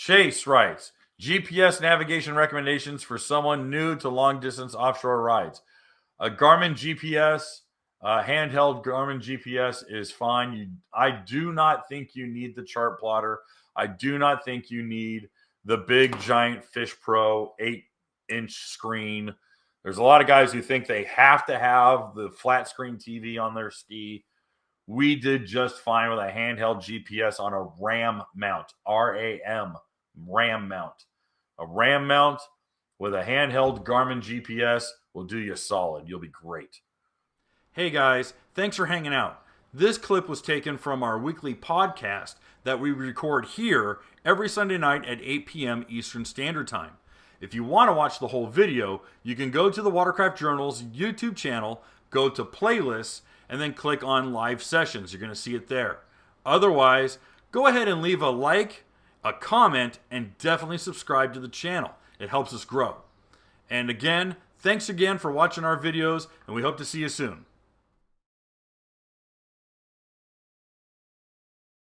Chase writes, GPS navigation recommendations for someone new to long-distance offshore rides. A Garmin GPS, handheld Garmin GPS is fine. I do not think you need the chart plotter. I do not think you need the big giant Fish Pro 8-inch screen. There's a lot of guys who think they have to have the flat screen TV on their ski. We did just fine with a handheld GPS on a RAM mount, RAM, RAM mount. A RAM mount with a handheld Garmin GPS will do you solid. You'll be great. Hey guys, thanks for hanging out. This clip was taken from our weekly podcast that we record here every Sunday night at 8 p.m. Eastern Standard Time. If you want to watch the whole video, you can go to the Watercraft Journal's YouTube channel, go to playlists, and then click on live sessions. You're going to see it there. Otherwise, go ahead and leave a like, a comment, and definitely subscribe to the channel. It helps us grow. And again, thanks again for watching our videos, and we hope to see you soon.